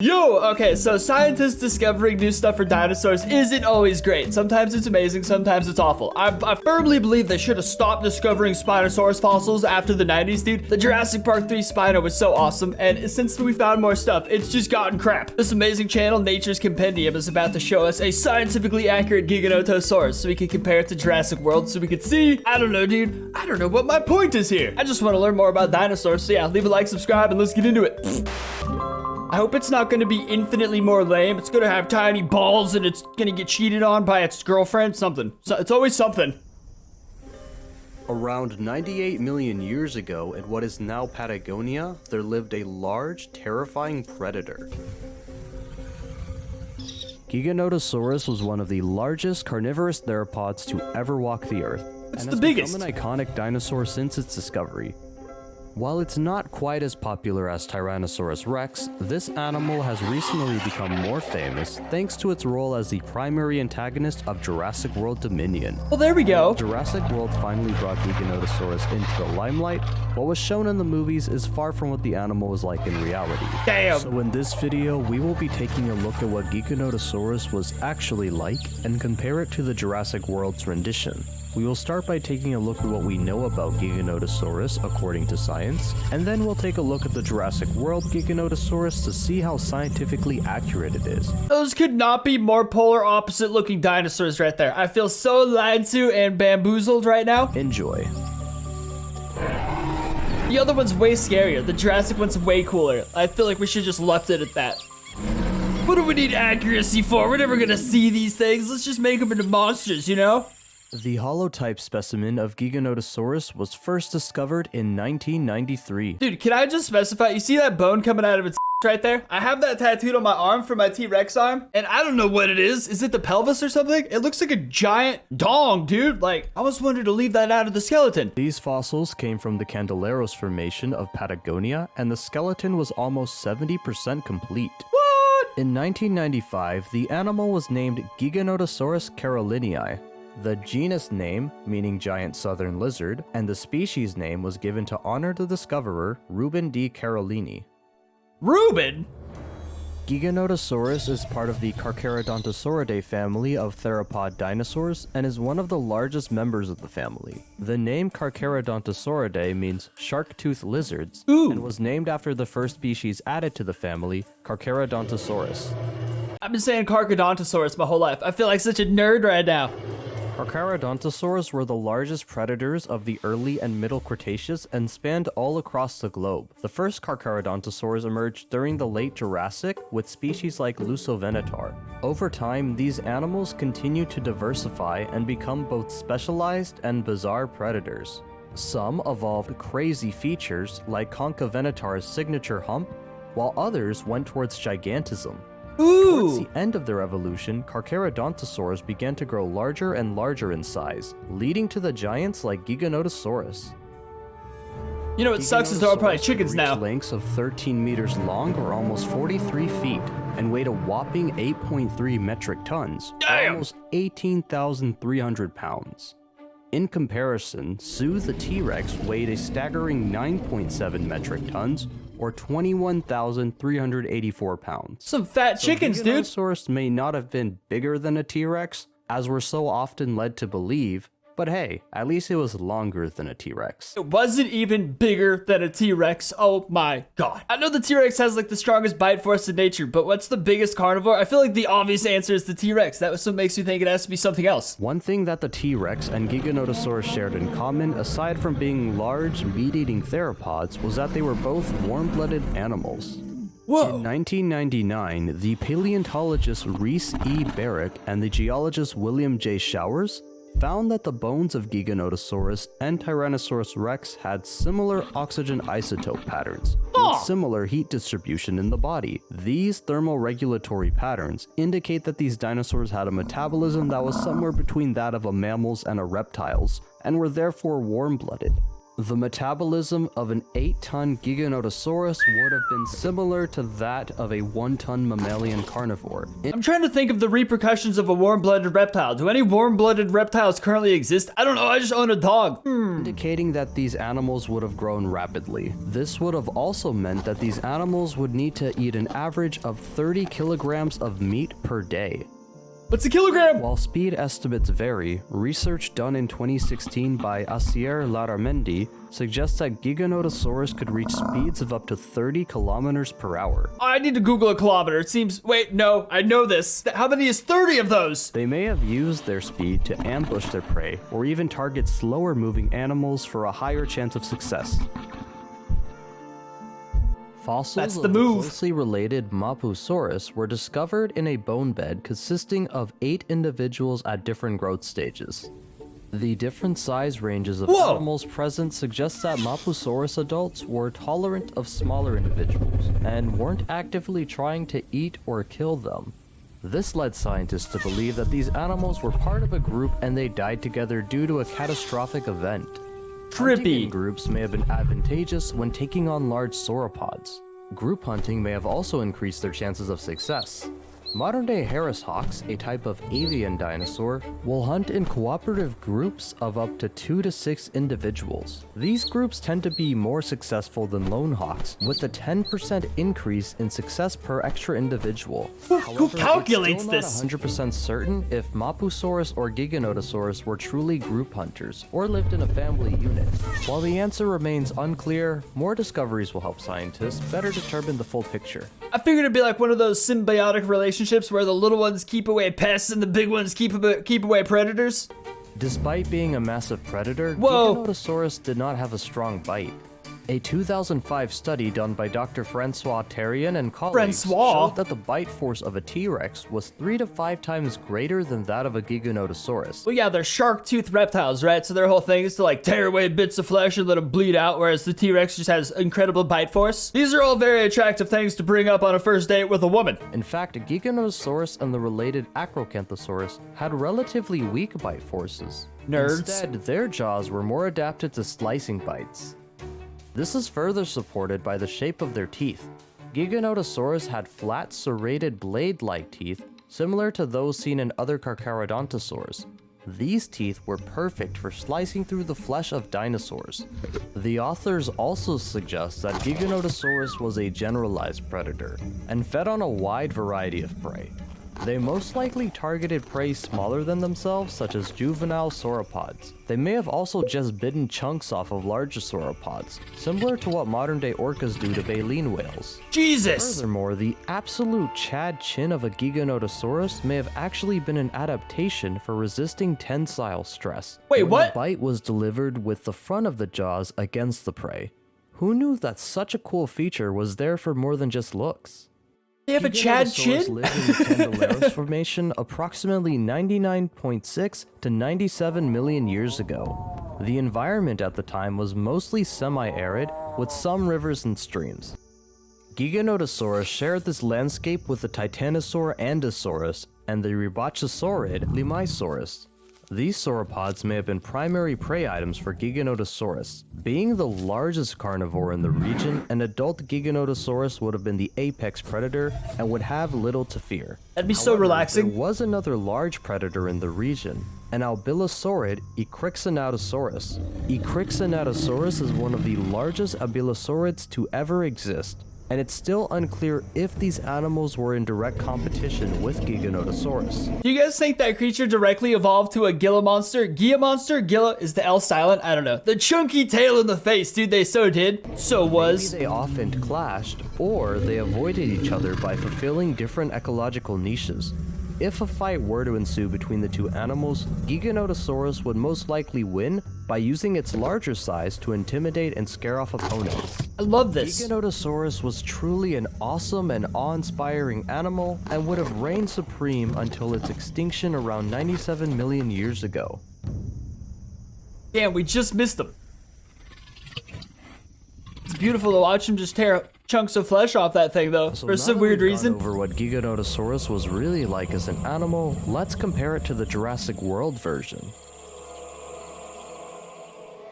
Yo, okay, so scientists discovering new stuff for dinosaurs isn't always great. Sometimes it's amazing, sometimes it's awful. I firmly believe they should have stopped discovering Spinosaurus fossils after the 90s, dude. The Jurassic Park 3 Spino was so awesome, and since we found more stuff, it's just gotten crap. This amazing channel, Nature's Compendium, is about to show us a scientifically accurate Giganotosaurus so we can compare it to Jurassic World so we can see. I don't know, dude. I don't know what my point is here. I just want to learn more about dinosaurs, so yeah, leave a like, subscribe, and let's get into it. I hope it's not going to be infinitely more lame. It's going to have tiny balls and it's going to get cheated on by its girlfriend. Something. So it's always something. Around 98 million years ago, in what is now Patagonia, there lived a large, terrifying predator. Giganotosaurus was one of the largest carnivorous theropods to ever walk the earth. It's and the has biggest. become an iconic dinosaur since its discovery. While it's not quite as popular as Tyrannosaurus rex, this animal has recently become more famous thanks to its role as the primary antagonist of Jurassic World Dominion. Well, there we go. Jurassic World finally brought Giganotosaurus into the limelight. What was shown in the movies is far from what the animal was like in reality. Damn. So in this video, we will be taking a look at what Giganotosaurus was actually like and compare it to the Jurassic World's rendition. We will start by taking a look at what we know about Giganotosaurus according to science, and then we'll take a look at the Jurassic World Giganotosaurus to see how scientifically accurate it is. Those could not be more polar opposite looking dinosaurs right there. I feel so lied to and bamboozled right now. Enjoy. The other one's way scarier. The Jurassic one's way cooler. I feel like we should just left it at that. What do we need accuracy for? We're never gonna see these things. Let's just make them into monsters, you know? The holotype specimen of Giganotosaurus was first discovered in 1993. Dude, can I just specify? You see that bone coming out of its right there? I have that tattooed on my arm for my T-Rex arm, and I don't know what it is. Is it the pelvis or something? It looks like a giant dong, dude. Like, I was wondering to leave that out of the skeleton. These fossils came from the Candeleros Formation of Patagonia, and the skeleton was almost 70% complete. What? In 1995, the animal was named Giganotosaurus carolinii. The genus name, meaning giant southern lizard, and the species name was given to honor the discoverer, Reuben D. Carolini. Reuben? Giganotosaurus is part of the Carcharodontosauridae family of theropod dinosaurs and is one of the largest members of the family. The name Carcharodontosauridae means shark-toothed lizards and was named after the first species added to the family, Carcharodontosaurus. I've been saying Carcharodontosaurus my whole life. I feel like such a nerd right now. Carcharodontosaurs were the largest predators of the early and middle Cretaceous and spanned all across the globe. The first Carcharodontosaurs emerged during the late Jurassic with species like Lusovenator. Over time, these animals continued to diversify and become both specialized and bizarre predators. Some evolved crazy features like Concavenator's signature hump, while others went towards gigantism. Towards the end of their evolution, Carcharodontosaurs began to grow larger and larger in size, leading to the giants like Giganotosaurus. You know what sucks is they're all probably chickens now. Lengths of 13 meters long or almost 43 feet, and weighed a whopping 8.3 metric tons, or almost 18,300 pounds. In comparison, Sue the T-Rex weighed a staggering 9.7 metric tons, or 21,384 pounds. Some fat chickens, dude. Giganotosaurus may not have been bigger than a T-Rex, as we're so often led to believe, but hey, at least it was longer than a T-Rex. It wasn't even bigger than a T-Rex. Oh my god. I know the T-Rex has like the strongest bite force in nature, but what's the biggest carnivore? I feel like the obvious answer is the T-Rex. That was what makes me think it has to be something else. One thing that the T-Rex and Giganotosaurus shared in common, aside from being large, meat-eating theropods, was that they were both warm-blooded animals. Whoa. In 1999, the paleontologist Reese E. Barrick and the geologist William J. Showers found that the bones of Giganotosaurus and Tyrannosaurus rex had similar oxygen isotope patterns, with similar heat distribution in the body. These thermoregulatory patterns indicate that these dinosaurs had a metabolism that was somewhere between that of a mammals and a reptiles, and were therefore warm-blooded. The metabolism of an 8-ton Giganotosaurus would have been similar to that of a 1-ton mammalian carnivore. I'm trying to think of the repercussions of a warm-blooded reptile. Do any warm-blooded reptiles currently exist? I don't know, I just own a dog. Indicating that these animals would have grown rapidly. This would have also meant that these animals would need to eat an average of 30 kilograms of meat per day. What's a kilogram? While speed estimates vary, research done in 2016 by Asier Larramendi suggests that Giganotosaurus could reach speeds of up to 30 kilometers per hour. I need to Google a kilometer. It seems, wait, no, I know this. How many is 30 of those? They may have used their speed to ambush their prey, or even target slower moving animals for a higher chance of success. Fossils of the closely related Mapusaurus were discovered in a bone bed consisting of 8 individuals at different growth stages. The different size ranges of animals present suggests that Mapusaurus adults were tolerant of smaller individuals and weren't actively trying to eat or kill them. This led scientists to believe that these animals were part of a group and they died together due to a catastrophic event. Hunting groups may have been advantageous when taking on large sauropods. Group hunting may have also increased their chances of success. Modern-day Harris hawks, a type of avian dinosaur, will hunt in cooperative groups of up to 2 to 6 individuals. These groups tend to be more successful than lone hawks, with a 10% increase in success per extra individual. Who calculates this? It's still not 100% certain if Mapusaurus or Giganotosaurus were truly group hunters, or lived in a family unit. While the answer remains unclear, more discoveries will help scientists better determine the full picture. I figured it'd be like one of those symbiotic relationships where the little ones keep away pests and the big ones keep away predators. Despite being a massive predator, Giganotosaurus did not have a strong bite. A 2005 study done by Dr. Francois Terrien and colleagues showed that the bite force of a T-Rex was 3 to 5 times greater than that of a Giganotosaurus. Well, yeah, they're shark-toothed reptiles, right? So their whole thing is to like tear away bits of flesh and let them bleed out, whereas the T-Rex just has incredible bite force. These are all very attractive things to bring up on a first date with a woman. In fact, Giganotosaurus and the related Acrocanthosaurus had relatively weak bite forces. Nerds. Instead, their jaws were more adapted to slicing bites. This is further supported by the shape of their teeth. Giganotosaurus had flat, serrated blade-like teeth, similar to those seen in other Carcharodontosaurs. These teeth were perfect for slicing through the flesh of dinosaurs. The authors also suggest that Giganotosaurus was a generalized predator, and fed on a wide variety of prey. They most likely targeted prey smaller than themselves, such as juvenile sauropods. They may have also just bitten chunks off of larger sauropods, similar to what modern-day orcas do to baleen whales. Jesus! Furthermore, the absolute Chad chin of a Giganotosaurus may have actually been an adaptation for resisting tensile stress. Wait, what? The bite was delivered with the front of the jaws against the prey. Who knew that such a cool feature was there for more than just looks? They have a Chad chin? Lived in the Candelaris Formation approximately 99.6 to 97 million years ago. The environment at the time was mostly semi-arid, with some rivers and streams. Giganotosaurus shared this landscape with the Titanosaur Andosaurus and the Rebachosaurid Limisaurus. These sauropods may have been primary prey items for Giganotosaurus. Being the largest carnivore in the region, an adult Giganotosaurus would have been the apex predator and would have little to fear. That'd be so relaxing. There was another large predator in the region, an albillosaurid Ecrixonatosaurus. Ecrixonatosaurus is one of the largest albillosaurids to ever exist, and it's still unclear if these animals were in direct competition with Giganotosaurus. Do you guys think that creature directly evolved to a Gila monster? Gia monster? Gila? Is the L silent? I don't know. The chunky tail in the face, dude, they so did. So was. Maybe they often clashed, or they avoided each other by fulfilling different ecological niches. If a fight were to ensue between the two animals, Giganotosaurus would most likely win by using its larger size to intimidate and scare off opponents. I love this. Giganotosaurus was truly an awesome and awe-inspiring animal and would have reigned supreme until its extinction around 97 million years ago. Damn, we just missed him. It's beautiful to watch him just tear chunks of flesh off that thing, though, for some weird reason. Over what Giganotosaurus was really like as an animal, let's compare it to the Jurassic World version.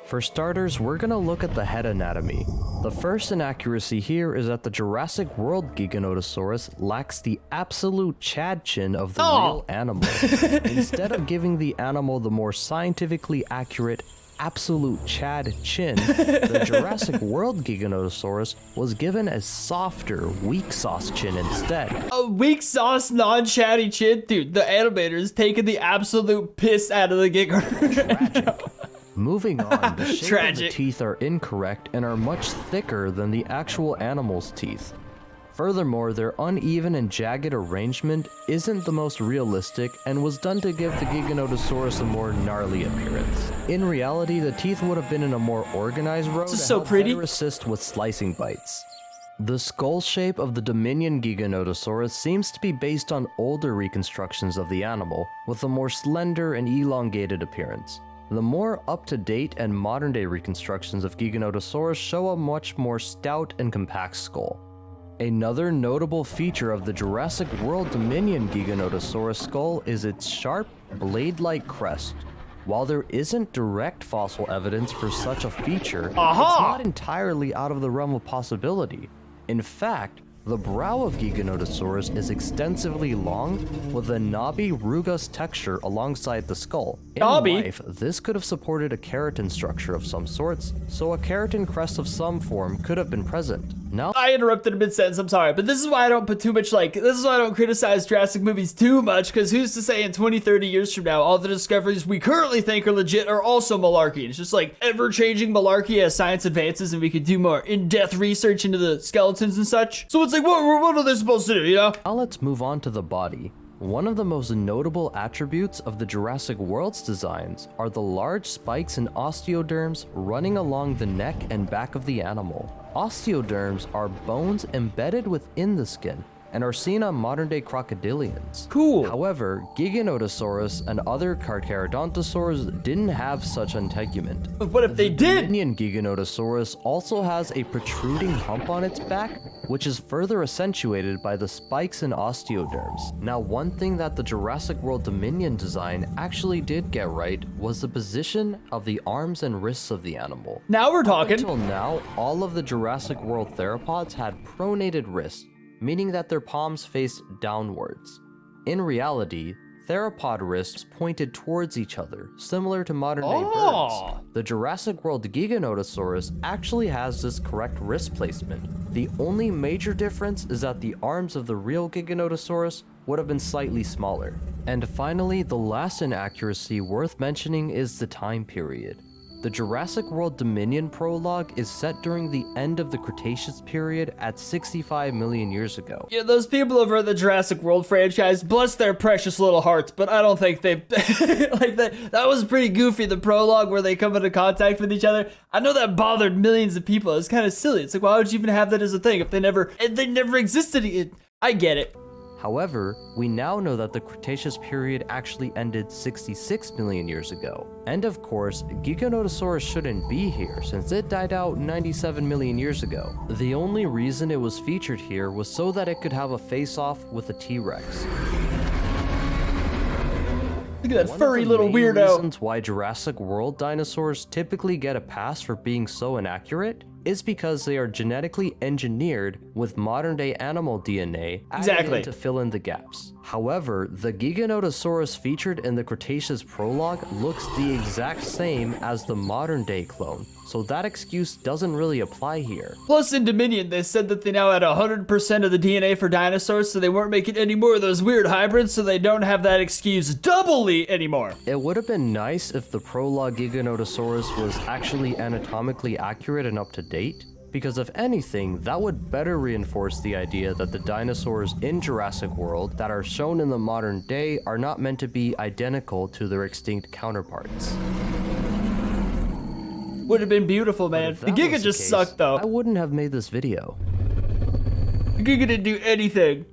For starters, we're gonna look at the head anatomy. The first inaccuracy here is that the Jurassic World Giganotosaurus lacks the absolute Chad chin of the real animal. Instead of giving the animal the more scientifically accurate absolute Chad chin, the Jurassic World Giganotosaurus was given a softer, weak sauce chin instead. A weak sauce, non-chatty chin? Dude, the animator is taking the absolute piss out of the Tragic. Moving on, the shape Tragic. of the teeth are incorrect and are much thicker than the actual animal's teeth. Furthermore, their uneven and jagged arrangement isn't the most realistic and was done to give the Giganotosaurus a more gnarly appearance. In reality, the teeth would have been in a more organized row to help better assist with slicing bites. The skull shape of the Dominion Giganotosaurus seems to be based on older reconstructions of the animal, with a more slender and elongated appearance. The more up-to-date and modern-day reconstructions of Giganotosaurus show a much more stout and compact skull. Another notable feature of the Jurassic World Dominion Giganotosaurus skull is its sharp, blade-like crest. While there isn't direct fossil evidence for such a feature, it's not entirely out of the realm of possibility. In fact, the brow of Giganotosaurus is extensively long, with a knobby, rugose texture alongside the skull. In life, this could have supported a keratin structure of some sorts, so a keratin crest of some form could have been present. Now, I interrupted a mid-sentence, I'm sorry, but this is why I don't put too much, this is why I don't criticize Jurassic movies too much, because who's to say in 20, 30 years from now, all the discoveries we currently think are legit are also malarkey. It's just like ever-changing malarkey as science advances and we could do more in-depth research into the skeletons and such. So it's like, what are they supposed to do, you know? Now let's move on to the body. One of the most notable attributes of the Jurassic World's designs are the large spikes and osteoderms running along the neck and back of the animal. Osteoderms are bones embedded within the skin and are seen on modern-day crocodilians. Cool. However, Giganotosaurus and other Carcharodontosaurs didn't have such integument. But what if they did? Dominion Giganotosaurus also has a protruding hump on its back, which is further accentuated by the spikes and osteoderms. Now, one thing that the Jurassic World Dominion design actually did get right was the position of the arms and wrists of the animal. Now we're talking. Until now, all of the Jurassic World theropods had pronated wrists, meaning that their palms faced downwards. In reality, theropod wrists pointed towards each other, similar to modern-day birds. The Jurassic World Giganotosaurus actually has this correct wrist placement. The only major difference is that the arms of the real Giganotosaurus would have been slightly smaller. And finally, the last inaccuracy worth mentioning is the time period. The Jurassic World Dominion prologue is set during the end of the Cretaceous period at 65 million years ago. Yeah, those people over at the Jurassic World franchise, bless their precious little hearts, but I don't think they've, like that was pretty goofy, the prologue where they come into contact with each other. I know that bothered millions of people. It's kind of silly. It's like, why would you even have that as a thing if they never existed? I get it. However, we now know that the Cretaceous period actually ended 66 million years ago. And of course, Giganotosaurus shouldn't be here since it died out 97 million years ago. The only reason it was featured here was so that it could have a face-off with a T-Rex. Look at that furry little weirdo. One of the main reasons why Jurassic World dinosaurs typically get a pass for being so inaccurate is because they are genetically engineered with modern-day animal DNA added to fill in the gaps. However, the Giganotosaurus featured in the Cretaceous prologue looks the exact same as the modern-day clone, so that excuse doesn't really apply here. Plus, in Dominion, they said that they now had 100% of the DNA for dinosaurs, so they weren't making any more of those weird hybrids, so they don't have that excuse doubly anymore. It would have been nice if the prologue Giganotosaurus was actually anatomically accurate and up to date, because if anything, that would better reinforce the idea that the dinosaurs in Jurassic World that are shown in the modern day are not meant to be identical to their extinct counterparts. Would have been beautiful, man. The Giga just sucked, though. I wouldn't have made this video. The Giga didn't do anything.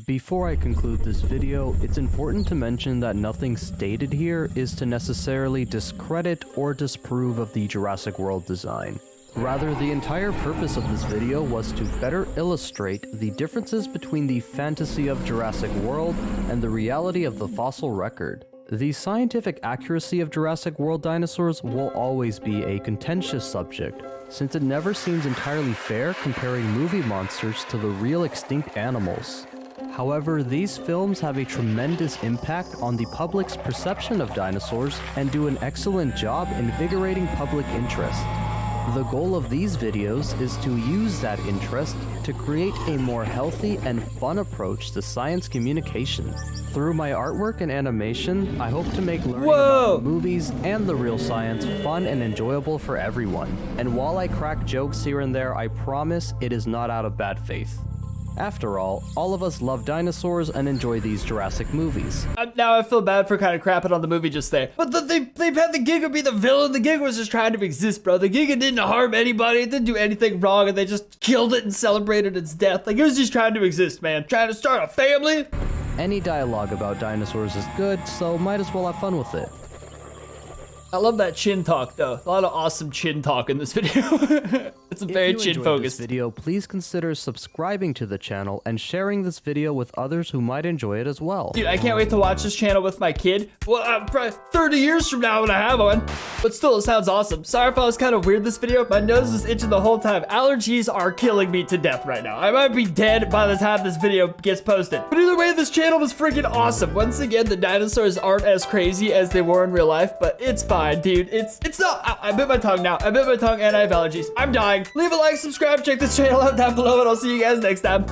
Before I conclude this video, it's important to mention that nothing stated here is to necessarily discredit or disprove of the Jurassic World design. Rather, the entire purpose of this video was to better illustrate the differences between the fantasy of Jurassic World and the reality of the fossil record. The scientific accuracy of Jurassic World dinosaurs will always be a contentious subject, since it never seems entirely fair comparing movie monsters to the real extinct animals. However, these films have a tremendous impact on the public's perception of dinosaurs and do an excellent job invigorating public interest. The goal of these videos is to use that interest to create a more healthy and fun approach to science communication. Through my artwork and animation, I hope to make learning about movies and the real science fun and enjoyable for everyone. And while I crack jokes here and there, I promise it is not out of bad faith. After all of us love dinosaurs and enjoy these Jurassic movies. Now I feel bad for kind of crapping on the movie just there. But they've had the Giga be the villain. The Giga was just trying to exist, bro. The Giga didn't harm anybody. It didn't do anything wrong, and they just killed it and celebrated its death. Like, it was just trying to exist, man. Trying to start a family. Any dialogue about dinosaurs is good, so might as well have fun with it. I love that chin talk, though. A lot of awesome chin talk in this video. It's a very chin focused. If you enjoyed this video, please consider subscribing to the channel and sharing this video with others who might enjoy it as well. Dude, I can't wait to watch this channel with my kid. Well, probably 30 years from now when I have one. But still, it sounds awesome. Sorry if I was kind of weird this video. My nose is itching the whole time. Allergies are killing me to death right now. I might be dead by the time this video gets posted. But either way, this channel was freaking awesome. Once again, the dinosaurs aren't as crazy as they were in real life, but it's fine, dude. It's not. I bit my tongue now. I bit my tongue and I have allergies. I'm dying. Leave a like, subscribe, check this channel out down below, and I'll see you guys next time.